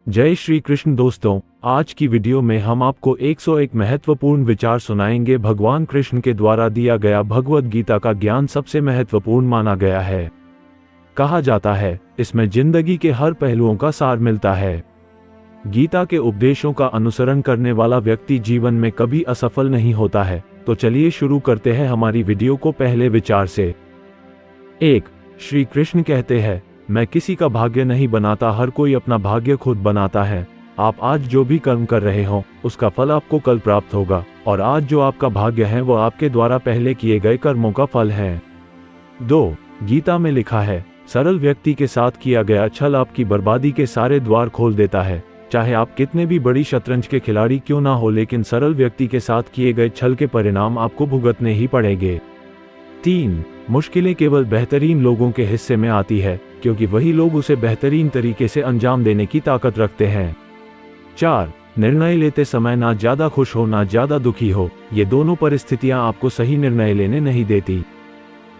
जय श्री कृष्ण दोस्तों, आज की वीडियो में हम आपको 101 महत्वपूर्ण विचार सुनाएंगे। भगवान कृष्ण के द्वारा दिया गया भगवद गीता का ज्ञान सबसे महत्वपूर्ण माना गया है। कहा जाता है, इसमें जिंदगी के हर पहलुओं का सार मिलता है। गीता के उपदेशों का अनुसरण करने वाला व्यक्ति जीवन में कभी असफल नहीं होता है। तो चलिए शुरू करते हैं हमारी वीडियो को पहले विचार से। 1. श्री कृष्ण कहते हैं, मैं किसी का भाग्य नहीं बनाता, हर कोई अपना भाग्य खुद बनाता है। आप आज जो भी कर्म कर रहे हो उसका फल आपको कल प्राप्त होगा, और आज जो आपका भाग्य है वो आपके द्वारा पहले किए गए कर्मों का फल है। 2. गीता में लिखा है, सरल व्यक्ति के साथ किया गया छल आपकी बर्बादी के सारे द्वार खोल देता है। चाहे आप कितने भी बड़ी शतरंज के खिलाड़ी क्यों ना हो, लेकिन सरल व्यक्ति के साथ किए गए छल के परिणाम आपको भुगतने ही पड़ेंगे। 3. मुश्किलें केवल बेहतरीन लोगों के हिस्से में आती है, क्योंकि वही लोग उसे बेहतरीन तरीके से अंजाम देने की ताकत रखते हैं। 4. निर्णय लेते समय ना ज्यादा खुश हो ना ज्यादा दुखी हो, ये दोनों परिस्थितियां आपको सही निर्णय लेने नहीं देती।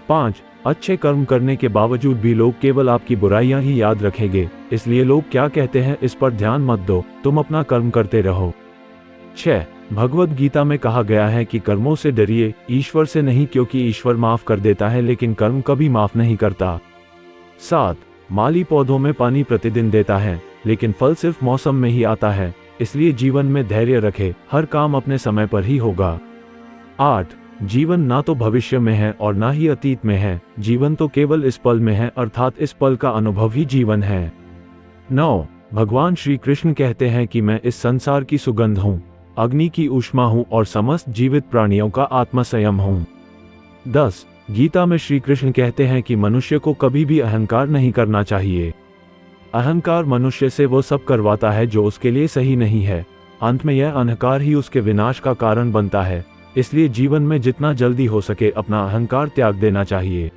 5. अच्छे कर्म करने के बावजूद भी लोग केवल आपकी बुराइयां ही याद रखेंगे, इसलिए लोग क्या कहते हैं इस पर ध्यान मत दो, तुम अपना कर्म करते रहो। 6. भगवद गीता में कहा गया है कि कर्मों से डरिए, ईश्वर से नहीं, क्योंकि ईश्वर माफ कर देता है लेकिन कर्म कभी माफ नहीं करता। 7. माली पौधों में पानी प्रतिदिन देता है, लेकिन फल सिर्फ मौसम में ही आता है, इसलिए जीवन में धैर्य रखे, हर काम अपने समय पर ही होगा। 8. जीवन ना तो भविष्य में है और ना ही अतीत में है, जीवन तो केवल इस पल में है, अर्थात इस पल का अनुभव ही जीवन है। 9. भगवान श्री कृष्ण कहते हैं कि मैं इस संसार की सुगंध हूँ, अग्नि की ऊष्मा हूँ और समस्त जीवित प्राणियों का आत्मसंयम हूँ। 10. गीता में श्री कृष्ण कहते हैं कि मनुष्य को कभी भी अहंकार नहीं करना चाहिए। अहंकार मनुष्य से वो सब करवाता है जो उसके लिए सही नहीं है। अंत में यह अहंकार ही उसके विनाश का कारण बनता है, इसलिए जीवन में जितना जल्दी हो सके अपना अहंकार त्याग देना चाहिए।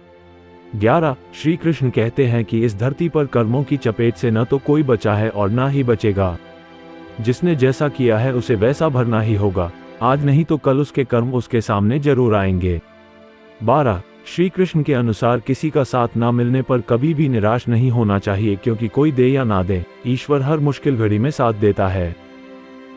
11. श्री कृष्ण कहते हैं कि इस धरती पर कर्मों की चपेट से न तो कोई बचा है और ना ही बचेगा। जिसने जैसा किया है उसे वैसा भरना ही होगा, आज नहीं तो कल उसके कर्म उसके सामने जरूर आएंगे। 12. श्री कृष्ण के अनुसार किसी का साथ ना मिलने पर कभी भी निराश नहीं होना चाहिए, क्योंकि कोई दे या ना दे, ईश्वर हर मुश्किल घड़ी में साथ देता है।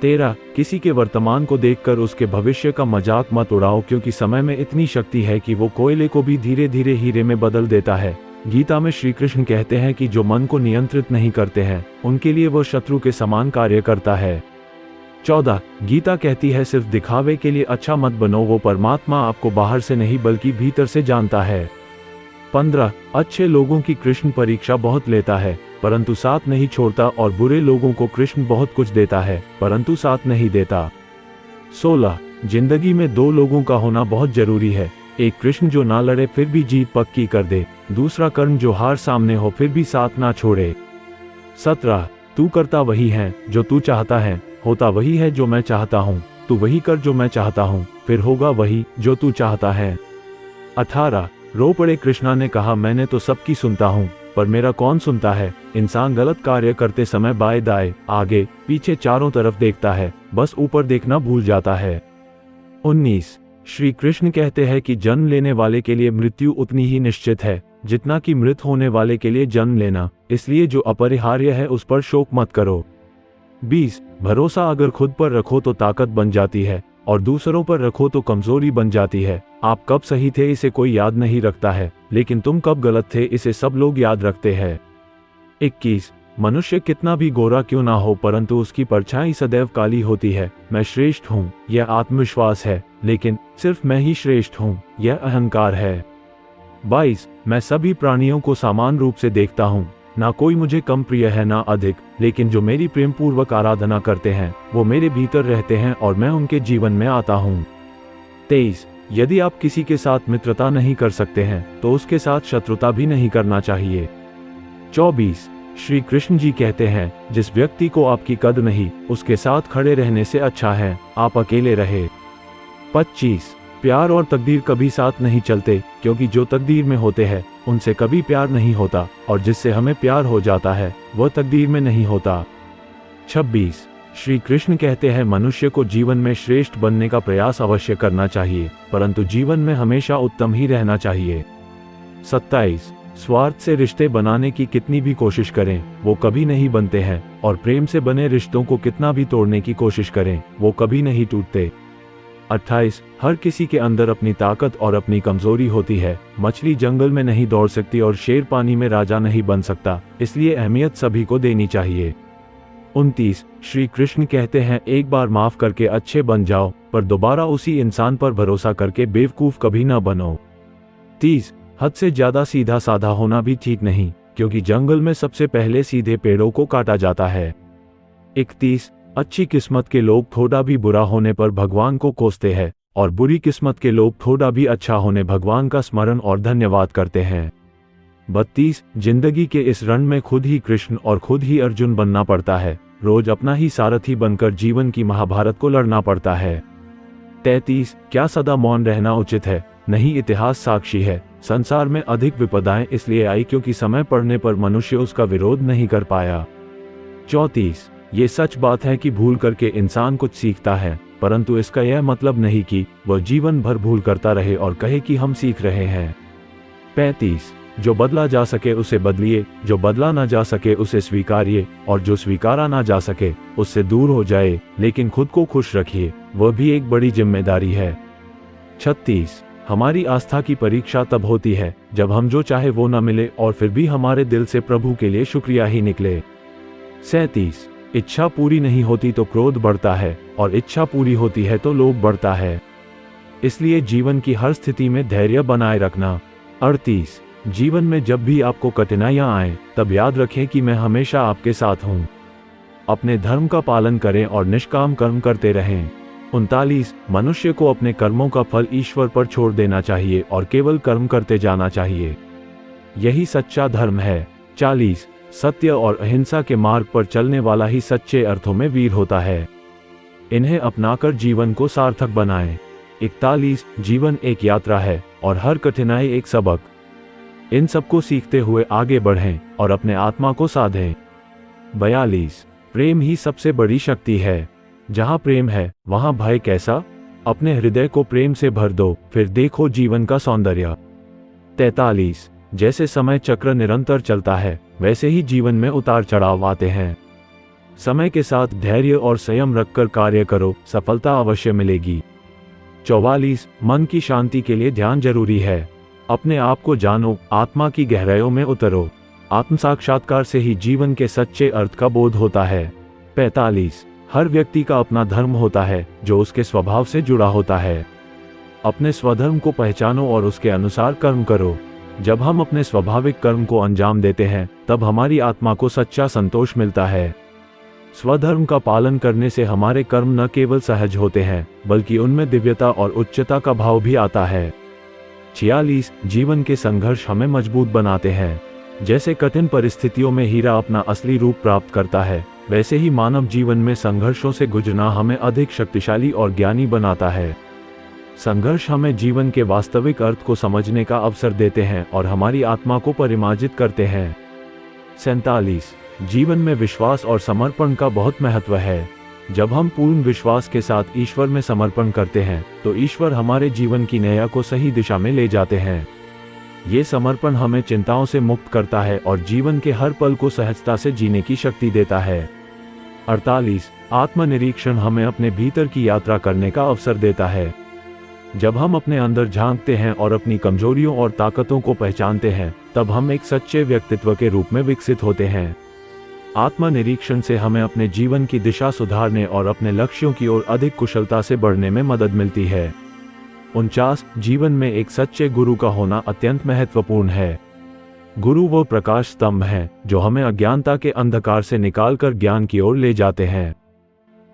13. किसी के वर्तमान को देखकर उसके भविष्य का मजाक मत उड़ाओ, क्योंकि समय में इतनी शक्ति है कि वो कोयले को भी धीरे धीरे हीरे में बदल देता है। गीता में श्री कृष्ण कहते हैं कि जो मन को नियंत्रित नहीं करते हैं उनके लिए वो शत्रु के समान कार्य करता है। 14. गीता कहती है, सिर्फ दिखावे के लिए अच्छा मत बनो, वो परमात्मा आपको बाहर से नहीं बल्कि भीतर से जानता है। 15. अच्छे लोगों की कृष्ण परीक्षा बहुत लेता है परंतु साथ नहीं छोड़ता, और बुरे लोगों को कृष्ण बहुत कुछ देता है परंतु साथ नहीं देता। 16. जिंदगी में दो लोगों का होना बहुत जरूरी है, एक कृष्ण जो ना लड़े फिर भी जीत पक्की कर दे, दूसरा कर्ण जो हार सामने हो फिर भी साथ ना छोड़े। 17. तू करता वही है जो तू चाहता है, होता वही है जो मैं चाहता हूँ, तू वही कर जो मैं चाहता हूँ, फिर होगा वही जो तू चाहता है। 18. रो पड़े कृष्णा ने कहा, मैंने तो सबकी सुनता हूँ पर मेरा कौन सुनता है। इंसान गलत कार्य करते समय बाएं दाएं आगे पीछे चारों तरफ देखता है, बस ऊपर देखना भूल जाता है। 19. श्री कृष्ण कहते हैं कि जन्म लेने वाले के लिए मृत्यु उतनी ही निश्चित है जितना कि मृत होने वाले के लिए जन्म लेना, इसलिए जो अपरिहार्य है उस पर शोक मत करो। 20. भरोसा अगर खुद पर रखो तो ताकत बन जाती है और दूसरों पर रखो तो कमजोरी बन जाती है। आप कब सही थे इसे कोई याद नहीं रखता है, लेकिन तुम कब गलत थे इसे सब लोग याद रखते हैं। 21. मनुष्य कितना भी गोरा क्यों ना हो परंतु उसकी परछाई सदैव काली होती है। मैं श्रेष्ठ हूँ यह आत्मविश्वास है, लेकिन सिर्फ मैं ही श्रेष्ठ हूँ यह अहंकार है। 22. मैं सभी प्राणियों को समान रूप से देखता हूँ, ना कोई मुझे कम प्रिय है ना अधिक, लेकिन जो मेरी प्रेम पूर्वक आराधना करते हैं वो मेरे भीतर रहते हैं और मैं उनके जीवन में आता हूँ। 23. यदि आप किसी के साथ मित्रता नहीं कर सकते हैं तो उसके साथ शत्रुता भी नहीं करना चाहिए। 24. श्री कृष्ण जी कहते हैं, जिस व्यक्ति को आपकी कद्र नहीं उसके साथ खड़े रहने से अच्छा है आप अकेले रहे। 25. प्यार और तकदीर कभी साथ नहीं चलते, क्योंकि जो तकदीर में होते हैं उनसे कभी प्यार नहीं होता, और जिससे हमें प्यार हो जाता है वह तकदीर में नहीं होता। 26. श्री कृष्ण कहते हैं, मनुष्य को जीवन में श्रेष्ठ बनने का प्रयास अवश्य करना चाहिए परंतु जीवन में हमेशा उत्तम ही रहना चाहिए। 27. स्वार्थ से रिश्ते बनाने की कितनी भी कोशिश करें वो कभी नहीं बनते हैं और प्रेम से बने रिश्तों को कितना भी तोड़ने की कोशिश करें, वो कभी नहीं टूटते। 28 हर किसी के अंदर अपनी ताकत और अपनी कमजोरी होती है। मछली जंगल में नहीं दौड़ सकती और शेर पानी में राजा नहीं बन सकता, इसलिए अहमियत सभी को देनी चाहिए। 29 श्री कृष्ण कहते हैं, एक बार माफ करके अच्छे बन जाओ, पर दोबारा उसी इंसान पर भरोसा करके बेवकूफ कभी न बनो। 30 हद से ज्यादा सीधा साधा होना भी ठीक नहीं, क्योंकि जंगल में सबसे पहले सीधे पेड़ों को काटा जाता है। 31 अच्छी किस्मत के लोग थोड़ा भी बुरा होने पर भगवान को कोसते हैं, और बुरी किस्मत के लोग थोड़ा भी अच्छा होने भगवान का स्मरण और धन्यवाद करते हैं। 32 जिंदगी के इस रण में खुद ही कृष्ण और खुद ही अर्जुन बनना पड़ता है, रोज अपना ही सारथी बनकर जीवन की महाभारत को लड़ना पड़ता है। 33 क्या सदा मौन रहना उचित है? नहीं, इतिहास साक्षी है, संसार में अधिक विपदाएं इसलिए आई क्योंकि समय पड़ने पर मनुष्य उसका विरोध नहीं कर पाया। 34 ये सच बात है कि भूल करके इंसान कुछ सीखता है, परंतु इसका यह मतलब नहीं कि वह जीवन भर भूल करता रहे और कहे कि हम सीख रहे हैं। 35 जो बदला जा सके उसे बदलिए, जो बदला ना जा सके उसे स्वीकारिए, और जो स्वीकारा ना जा सके उससे दूर हो जाए, लेकिन खुद को खुश रखिए, वह भी एक बड़ी जिम्मेदारी है। 36 हमारी आस्था की परीक्षा तब होती है जब हम जो चाहे वो न मिले और फिर भी हमारे दिल से प्रभु के लिए शुक्रिया ही निकले। 37 इच्छा पूरी नहीं होती तो क्रोध बढ़ता है, और इच्छा पूरी होती है तो लोभ बढ़ता है, इसलिए जीवन की हर स्थिति में धैर्य बनाए रखना। 38 जीवन में जब भी आपको कठिनाइयां आए तब याद रखें कि मैं हमेशा आपके साथ हूं। अपने धर्म का पालन करें और निष्काम कर्म करते रहें। 39 मनुष्य को अपने कर्मों का फल ईश्वर पर छोड़ देना चाहिए और केवल कर्म करते जाना चाहिए, यही सच्चा धर्म है। 40 सत्य और अहिंसा के मार्ग पर चलने वाला ही सच्चे अर्थों में वीर होता है, इन्हें अपनाकर जीवन को सार्थक बनाएं। 41 जीवन एक यात्रा है और हर कठिनाई एक सबक, इन सबको सीखते हुए आगे बढ़ें और अपने आत्मा को साधें। 42 प्रेम ही सबसे बड़ी शक्ति है, जहाँ प्रेम है वहाँ भय कैसा? अपने हृदय को प्रेम से भर दो, फिर देखो जीवन का सौंदर्य। 43 जैसे समय चक्र निरंतर चलता है वैसे ही जीवन में उतार चढ़ाव आते हैं, समय के साथ धैर्य और संयम रखकर कार्य करो, सफलता अवश्य मिलेगी। 44 मन की शांति के लिए ध्यान जरूरी है, अपने आप को जानो, आत्मा की गहराइयों में उतरो, आत्म साक्षात्कार से ही जीवन के सच्चे अर्थ का बोध होता है। 45 हर व्यक्ति का अपना धर्म होता है जो उसके स्वभाव से जुड़ा होता है, अपने स्वधर्म को पहचानो और उसके अनुसार कर्म करो। जब हम अपने स्वाभाविक कर्म को अंजाम देते हैं तब हमारी आत्मा को सच्चा संतोष मिलता है। स्वधर्म का पालन करने से हमारे कर्म न केवल सहज होते हैं बल्कि उनमें दिव्यता और उच्चता का भाव भी आता है। 46 जीवन के संघर्ष हमें मजबूत बनाते हैं, जैसे कठिन परिस्थितियों में हीरा अपना असली रूप प्राप्त करता है, वैसे ही मानव जीवन में संघर्षों से गुजरना हमें अधिक शक्तिशाली और ज्ञानी बनाता है। संघर्ष हमें जीवन के वास्तविक अर्थ को समझने का अवसर देते हैं और हमारी आत्मा को परिमार्जित करते हैं। 47 जीवन में विश्वास और समर्पण का बहुत महत्व है, जब हम पूर्ण विश्वास के साथ ईश्वर में समर्पण करते हैं तो ईश्वर हमारे जीवन की नैया को सही दिशा में ले जाते हैं। ये समर्पण हमें चिंताओं से मुक्त करता है और जीवन के हर पल को सहजता से जीने की शक्ति देता है। 48 आत्मनिरीक्षण हमें अपने भीतर की यात्रा करने का अवसर देता है, जब हम अपने अंदर झांकते हैं और अपनी कमजोरियों और ताकतों को पहचानते हैं तब हम एक सच्चे व्यक्तित्व के रूप में विकसित होते हैं। आत्मनिरीक्षण से हमें अपने जीवन की दिशा सुधारने और अपने लक्ष्यों की ओर अधिक कुशलता से बढ़ने में मदद मिलती है। 49 जीवन में एक सच्चे गुरु का होना अत्यंत महत्वपूर्ण है। गुरु वो प्रकाश स्तंभ हैं जो हमें अज्ञानता के अंधकार से निकालकर ज्ञान की ओर ले जाते हैं।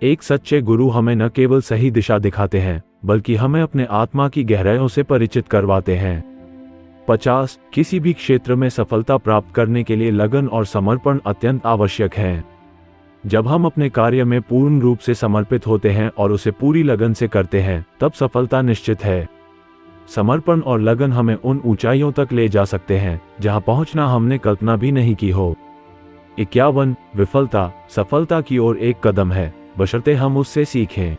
एक सच्चे गुरु हमें न केवल सही दिशा दिखाते हैं बल्कि हमें अपने आत्मा की गहराइयों से परिचित करवाते हैं। 50 किसी भी क्षेत्र में सफलता प्राप्त करने के लिए लगन और समर्पण अत्यंत आवश्यक है। जब हम अपने कार्य में पूर्ण रूप से समर्पित होते हैं और उसे पूरी लगन से करते हैं तब सफलता निश्चित है। समर्पण और लगन हमें उन ऊंचाइयों तक ले जा सकते हैं जहां पहुंचना हमने कल्पना भी नहीं की हो। 51 विफलता सफलता की ओर एक कदम है, बशर्ते हम उससे सीखें।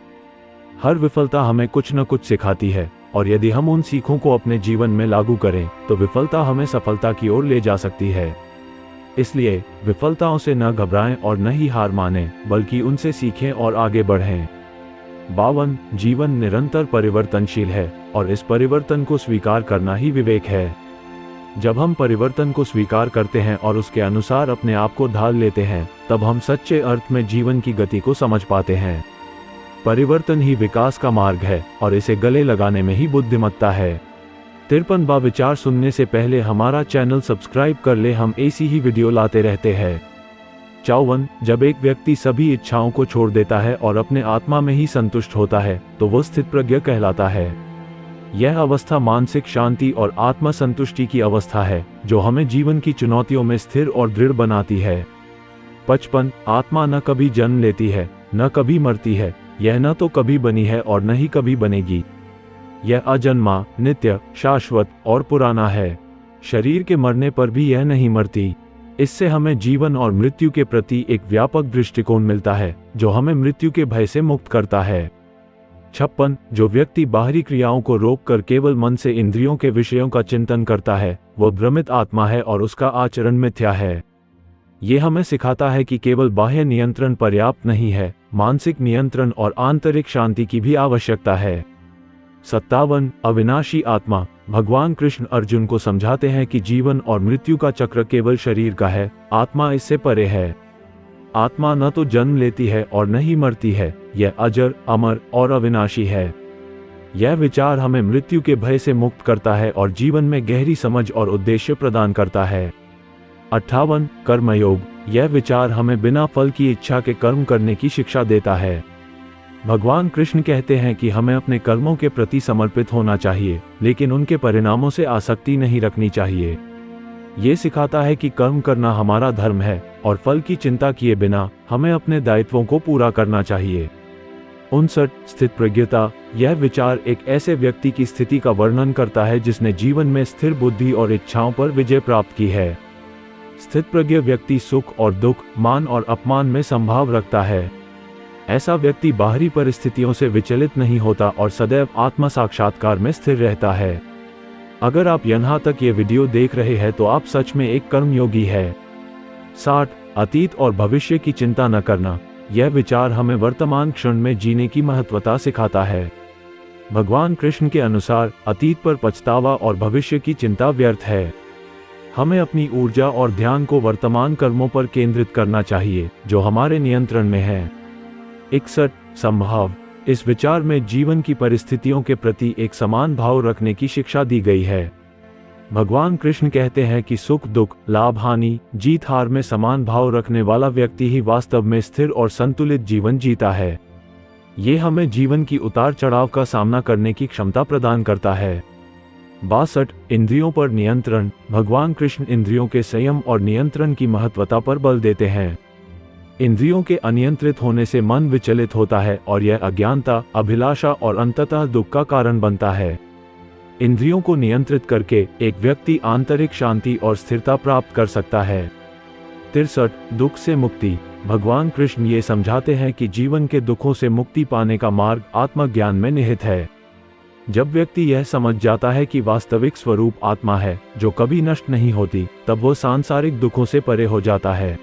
हर विफलता हमें कुछ न कुछ सिखाती है और यदि हम उन सीखों को अपने जीवन में लागू करें तो विफलता हमें सफलता की ओर ले जा सकती है। इसलिए विफलताओं से न घबराएं और न ही हार मानें, बल्कि उनसे सीखें और आगे बढ़ें। 52 जीवन निरंतर परिवर्तनशील है और इस परिवर्तन को स्वीकार करना ही विवेक है। जब हम परिवर्तन को स्वीकार करते हैं और उसके अनुसार अपने आप को ढाल लेते हैं, तब हम सच्चे अर्थ में जीवन की गति को समझ पाते हैं। परिवर्तन ही विकास का मार्ग है और इसे गले लगाने में ही बुद्धिमत्ता है। 53वां विचार सुनने से पहले हमारा चैनल सब्सक्राइब कर ले, हम ऐसी ही वीडियो लाते रहते हैं। 54 जब एक व्यक्ति सभी इच्छाओं को छोड़ देता है और अपने आत्मा में ही संतुष्ट होता है, तो वह स्थितप्रज्ञ कहलाता है। यह अवस्था मानसिक शांति और आत्मा संतुष्टि की अवस्था है, जो हमें जीवन की चुनौतियों में स्थिर और दृढ़ बनाती है। 55 आत्मा न कभी जन्म लेती है, न कभी मरती है, यह न तो कभी बनी है और न ही कभी बनेगी। यह अजन्मा, नित्य, शाश्वत और पुराना है। शरीर के मरने पर भी यह नहीं मरती। इससे हमें जीवन और मृत्यु के प्रति एक व्यापक दृष्टिकोण मिलता है, जो हमें मृत्यु के भय से मुक्त करता है। 56 जो व्यक्ति बाहरी क्रियाओं को रोककर केवल मन से इंद्रियों के विषयों का चिंतन करता है, वह भ्रमित आत्मा है और उसका आचरण मिथ्या है। ये हमें सिखाता है कि केवल बाह्य नियंत्रण पर्याप्त नहीं है, मानसिक नियंत्रण और आंतरिक शांति की भी आवश्यकता है। 57 अविनाशी आत्मा भगवान कृष्ण अर्जुन को समझाते हैं कि जीवन और मृत्यु का चक्र केवल शरीर का है, आत्मा इससे परे है। आत्मा न तो जन्म लेती है और न ही मरती है, यह अजर, अमर और अविनाशी है। यह विचार हमें मृत्यु के भय से मुक्त करता है और जीवन में गहरी समझ और उद्देश्य प्रदान करता है। 58 कर्मयोग यह विचार हमें बिना फल की इच्छा के कर्म करने की शिक्षा देता है। भगवान कृष्ण कहते हैं कि हमें अपने कर्मों के प्रति समर्पित होना चाहिए, लेकिन उनके परिणामों से आसक्ति नहीं रखनी चाहिए। ये सिखाता है कि कर्म करना हमारा धर्म है और फल की चिंता किए बिना हमें अपने दायित्वों को पूरा करना चाहिए। 59 स्थितप्रज्ञता यह विचार एक ऐसे व्यक्ति की स्थिति का वर्णन करता है जिसने जीवन में स्थिर बुद्धि और इच्छाओं पर विजय प्राप्त की है। स्थितप्रज्ञ व्यक्ति सुख और दुख, मान और अपमान में संभाव रखता है। ऐसा व्यक्ति बाहरी परिस्थितियों से विचलित नहीं होता और सदैव आत्म साक्षात्कार में स्थिर रहता है। अगर आप यहाँ तक ये वीडियो देख रहे हैं तो आप सच में एक कर्मयोगी है। 60 अतीत और भविष्य की चिंता न करना यह विचार हमें वर्तमान क्षण में जीने की महत्वता सिखाता है। भगवान कृष्ण के अनुसार अतीत पर पछतावा और भविष्य की चिंता व्यर्थ है। हमें अपनी ऊर्जा और ध्यान को वर्तमान कर्मों पर केंद्रित करना चाहिए, जो हमारे नियंत्रण में है। 61 संभाव इस विचार में जीवन की परिस्थितियों के प्रति एक समान भाव रखने की शिक्षा दी गई है। भगवान कृष्ण कहते हैं कि सुख दुख, लाभ हानि, जीत हार में समान भाव रखने वाला व्यक्ति ही वास्तव में स्थिर और संतुलित जीवन जीता है। ये हमें जीवन की उतार चढ़ाव का सामना करने की क्षमता प्रदान करता है। 62 इंद्रियों पर नियंत्रण भगवान कृष्ण इंद्रियों के संयम और नियंत्रण की महत्वता पर बल देते हैं। इंद्रियों के अनियंत्रित होने से मन विचलित होता है और यह अज्ञानता, अभिलाषा और अंततः दुख का कारण बनता है। इंद्रियों को नियंत्रित करके एक व्यक्ति आंतरिक शांति और स्थिरता प्राप्त कर सकता है। 63 दुख से मुक्ति भगवान कृष्ण ये समझाते हैं कि जीवन के दुखों से मुक्ति पाने का मार्ग आत्मज्ञान में निहित है। जब व्यक्ति यह समझ जाता है कि वास्तविक स्वरूप आत्मा है, जो कभी नष्ट नहीं होती, तब वह सांसारिक दुखों से परे हो जाता है।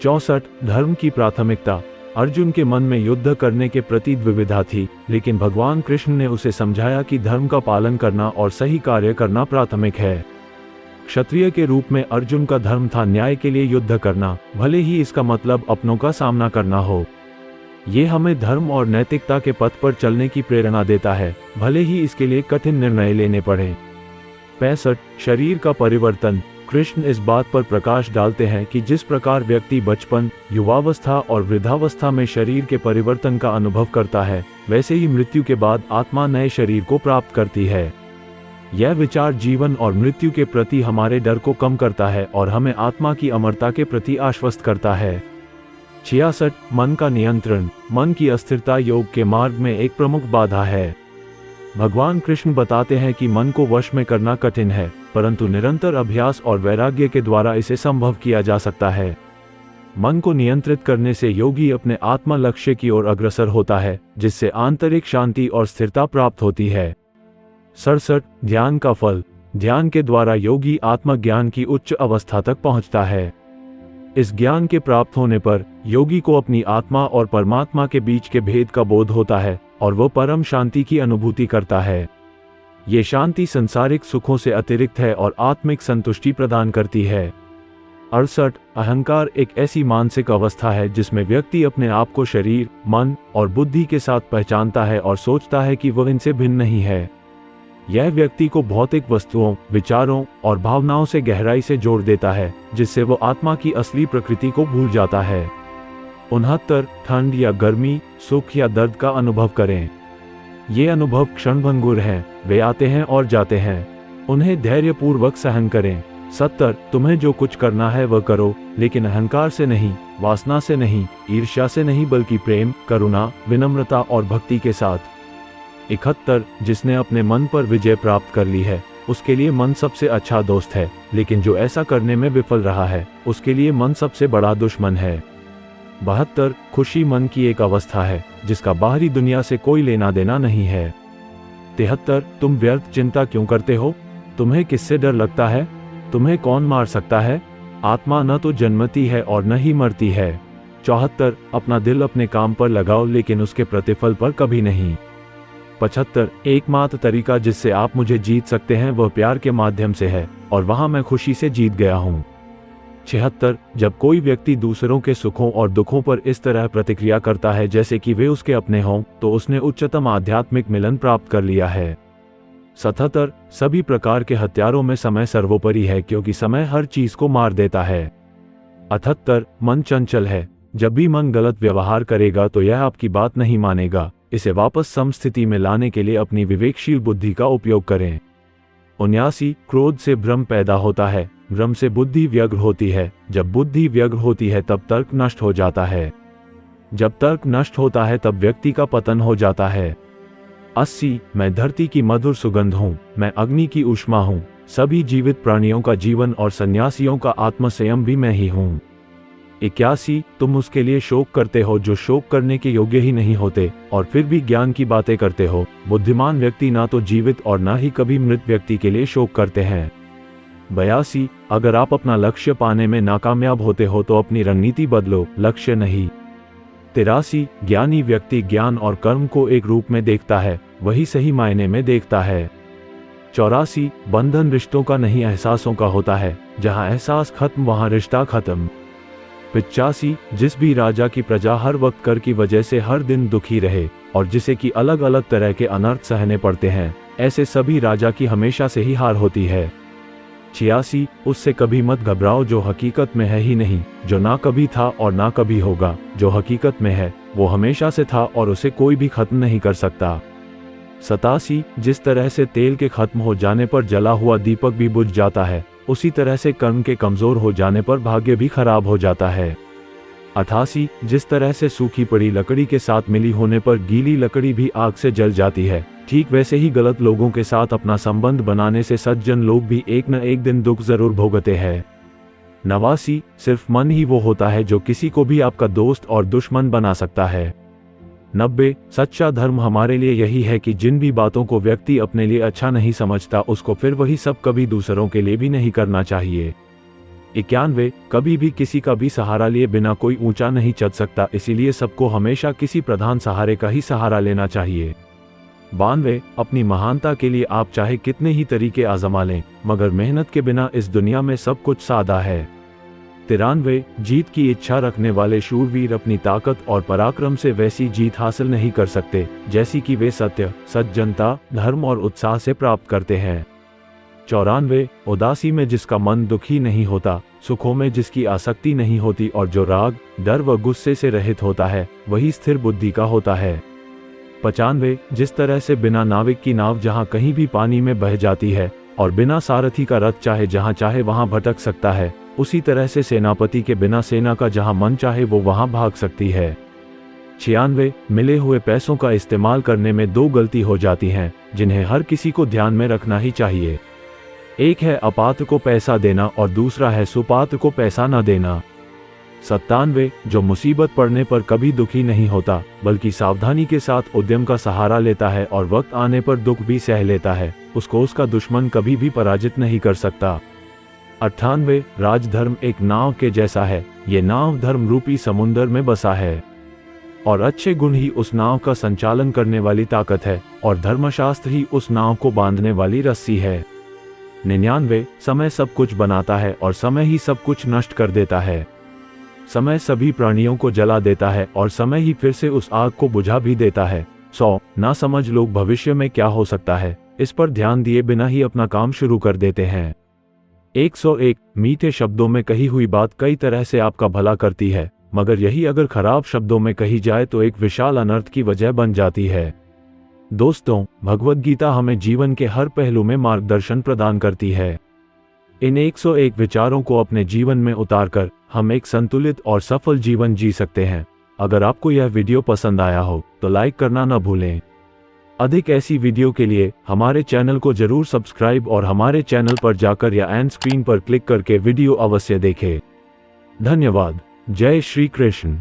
64 धर्म की प्राथमिकता अर्जुन के मन में युद्ध करने के प्रति द्विविधा थी, लेकिन भगवान कृष्ण ने उसे समझाया कि धर्म का पालन करना और सही कार्य करना प्राथमिक है। क्षत्रिय के रूप में अर्जुन का धर्म था न्याय के लिए युद्ध करना, भले ही इसका मतलब अपनों का सामना करना हो। ये हमें धर्म और नैतिकता के पथ पर चलने की प्रेरणा देता है, भले ही इसके लिए कठिन निर्णय लेने पड़े। 65 शरीर का परिवर्तन कृष्ण इस बात पर प्रकाश डालते हैं कि जिस प्रकार व्यक्ति बचपन, युवावस्था और वृद्धावस्था में शरीर के परिवर्तन का अनुभव करता है, वैसे ही मृत्यु के बाद आत्मा नए शरीर को प्राप्त करती है। यह विचार जीवन और मृत्यु के प्रति हमारे डर को कम करता है और हमें आत्मा की अमरता के प्रति आश्वस्त करता है। 66 मन का नियंत्रण मन की अस्थिरता योग के मार्ग में एक प्रमुख बाधा है। भगवान कृष्ण बताते हैं कि मन को वश में करना कठिन है, परंतु निरंतर अभ्यास और वैराग्य के द्वारा इसे संभव किया जा सकता है। मन को नियंत्रित करने से योगी अपने आत्मा लक्ष्य की ओर अग्रसर होता है, जिससे आंतरिक शांति और स्थिरता प्राप्त होती है। 67 ध्यान का फल ध्यान के द्वारा योगी आत्मज्ञान की उच्च अवस्था तक पहुंचता है। इस ज्ञान के प्राप्त होने पर योगी को अपनी आत्मा और परमात्मा के बीच के भेद का बोध होता है और वो परम शांति की अनुभूति करता है। ये शांति संसारिक सुखों से अतिरिक्त है और आत्मिक संतुष्टि प्रदान करती है। 68 अहंकार एक ऐसी मानसिक अवस्था है जिसमें व्यक्ति अपने आप को शरीर, मन और बुद्धि के साथ पहचानता है और सोचता है कि वह इनसे भिन्न नहीं है। यह व्यक्ति को भौतिक वस्तुओं, विचारों और भावनाओं से गहराई से जोड़ देता है, जिससे वो आत्मा की असली प्रकृति को भूल जाता है। 69 ठंड या गर्मी, सुख या दर्द का अनुभव करें। ये अनुभव क्षणभंगुर हैं, वे आते हैं और जाते हैं, उन्हें धैर्यपूर्वक सहन करें। 70 तुम्हें जो कुछ करना है वह करो, लेकिन अहंकार से नहीं, वासना से नहीं, ईर्ष्या से नहीं, बल्कि प्रेम, करुणा, विनम्रता और भक्ति के साथ। 71 जिसने अपने मन पर विजय प्राप्त कर ली है, उसके लिए मन सबसे अच्छा दोस्त है, लेकिन जो ऐसा करने में विफल रहा है, उसके लिए मन सबसे बड़ा दुश्मन है। 72 खुशी मन की एक अवस्था है जिसका बाहरी दुनिया से कोई लेना देना नहीं है। 73 तुम व्यर्थ चिंता क्यों करते हो? तुम्हें किससे डर लगता है? तुम्हें कौन मार सकता है? आत्मा न तो जन्मती है और न ही मरती है। 74 अपना दिल अपने काम पर लगाओ, लेकिन उसके प्रतिफल पर कभी नहीं। 75 एकमात्र तरीका जिससे आप मुझे जीत सकते हैं वह प्यार के माध्यम से है, और वहां मैं खुशी से जीत गया हूँ। 76 जब कोई व्यक्ति दूसरों के सुखों और दुखों पर इस तरह प्रतिक्रिया करता है जैसे कि वे उसके अपने हों, तो उसने उच्चतम आध्यात्मिक मिलन प्राप्त कर लिया है। 77 सभी प्रकार के हथियारों में समय सर्वोपरि है, क्योंकि समय हर चीज को मार देता है। 78 मन चंचल है, जब भी मन गलत व्यवहार करेगा तो यह आपकी बात नहीं मानेगा, इसे वापस समस्थिति में लाने के लिए अपनी विवेकशील बुद्धि का उपयोग करें। 79 क्रोध से भ्रम पैदा होता है, भ्रम से बुद्धि व्यग्र होती है, जब बुद्धि व्यग्र होती है तब तर्क नष्ट हो जाता है, जब तर्क नष्ट होता है तब व्यक्ति का पतन हो जाता है। 80 मैं धरती की मधुर सुगंध हूँ, मैं अग्नि की ऊष्मा हूँ, सभी जीवित प्राणियों का जीवन और सन्यासियों का आत्मसंयम भी मैं ही हूँ। 81 तुम उसके लिए शोक करते हो जो शोक करने के योग्य ही नहीं होते, और फिर भी ज्ञान की बातें करते हो। बुद्धिमान व्यक्ति ना तो जीवित और ना ही कभी मृत व्यक्ति के लिए शोक करते हैं। 82 अगर आप अपना लक्ष्य पाने में नाकामयाब होते हो तो अपनी रणनीति बदलो, लक्ष्य नहीं। 83 ज्ञानी व्यक्ति ज्ञान और कर्म को एक रूप में देखता है, वही सही मायने में देखता है। 84 बंधन रिश्तों का नहीं एहसासों का होता है, जहां एहसास खत्म वहां रिश्ता खत्म। 85 जिस भी राजा की प्रजा हर वक्त कर की वजह से हर दिन दुखी रहे और जिसे कि अलग अलग तरह के अनर्थ सहने पड़ते हैं, ऐसे सभी राजा की हमेशा से ही हार होती है। 86 उससे कभी मत घबराओ जो हकीकत में है ही नहीं, जो ना कभी था और ना कभी होगा, जो हकीकत में है वो हमेशा से था और उसे कोई भी खत्म नहीं कर सकता। 87 जिस तरह से तेल के खत्म हो जाने पर जला हुआ दीपक भी बुझ जाता है, उसी तरह से कर्म के कमजोर हो जाने पर भाग्य भी खराब हो जाता है। 88 जिस तरह से सूखी पड़ी लकड़ी के साथ मिली होने पर गीली लकड़ी भी आग से जल जाती है, ठीक वैसे ही गलत लोगों के साथ अपना संबंध बनाने से सज्जन लोग भी एक न एक दिन दुख जरूर भोगते हैं। 89 सिर्फ मन ही वो होता है जो किसी को भी आपका दोस्त और दुश्मन बना सकता है। 90 सच्चा धर्म हमारे लिए यही है कि जिन भी बातों को व्यक्ति अपने लिए अच्छा नहीं समझता उसको फिर वही सब कभी दूसरों के लिए भी नहीं करना चाहिए। 91 कभी भी किसी का भी सहारा लिए बिना कोई ऊंचा नहीं चढ़ सकता, इसीलिए सबको हमेशा किसी प्रधान सहारे का ही सहारा लेना चाहिए। 92 अपनी महानता के लिए आप चाहे कितने ही तरीके आजमा लें, मगर मेहनत के बिना इस दुनिया में सब कुछ सादा है। 93 जीत की इच्छा रखने वाले शूरवीर अपनी ताकत और पराक्रम से वैसी जीत हासिल नहीं कर सकते जैसी कि वे सत्य, सज्जनता, धर्म और उत्साह से प्राप्त करते हैं। 94 उदासी में जिसका मन दुखी नहीं होता, सुखों में जिसकी आसक्ति नहीं होती और जो राग, डर व गुस्से से रहित होता है, वही स्थिर बुद्धि का होता है। 95 जिस तरह से बिना नाविक की नाव जहाँ कहीं भी पानी में बह जाती है और बिना सारथी का रथ चाहे जहाँ चाहे वहाँ भटक सकता है, उसी तरह से सेनापति के बिना सेना का जहाँ मन चाहे वो वहाँ भाग सकती है। 96 मिले हुए पैसों का इस्तेमाल करने में दो गलती हो जाती हैं, जिन्हें हर किसी को ध्यान में रखना ही चाहिए। एक है अपात्र को पैसा देना और दूसरा है सुपात्र को पैसा न देना। 97 जो मुसीबत पड़ने पर कभी दुखी नहीं होता, बल्कि सावधानी के साथ उद्यम का सहारा लेता है और वक्त आने पर दुख भी सह लेता है, उसको उसका दुश्मन कभी भी पराजित नहीं कर सकता। 98 राजधर्म एक नाव के जैसा है, ये नाव धर्म रूपी समुंदर में बसा है और अच्छे गुण ही उस नाव का संचालन करने वाली ताकत है और धर्मशास्त्र ही उस नाव को बांधने वाली रस्सी है। 99 समय सब कुछ बनाता है और समय ही सब कुछ नष्ट कर देता है। समय सभी प्राणियों को जला देता है और समय ही फिर से उस आग को बुझा भी देता है। 100 ना समझ लोग भविष्य में क्या हो सकता है इस पर ध्यान दिए बिना ही अपना काम शुरू कर देते हैं। 101 मीठे शब्दों में कही हुई बात कई तरह से आपका भला करती है, मगर यही अगर खराब शब्दों में कही जाए तो एक विशाल अनर्थ की वजह बन जाती है। दोस्तों, भगवद गीता हमें जीवन के हर पहलू में मार्गदर्शन प्रदान करती है। इन 101 विचारों को अपने जीवन में उतारकर हम एक संतुलित और सफल जीवन जी सकते हैं। अगर आपको यह वीडियो पसंद आया हो तो लाइक करना न भूलें। अधिक ऐसी वीडियो के लिए हमारे चैनल को जरूर सब्सक्राइब और हमारे चैनल पर जाकर या एंड स्क्रीन पर क्लिक करके वीडियो अवश्य देखें। धन्यवाद। जय श्री कृष्ण।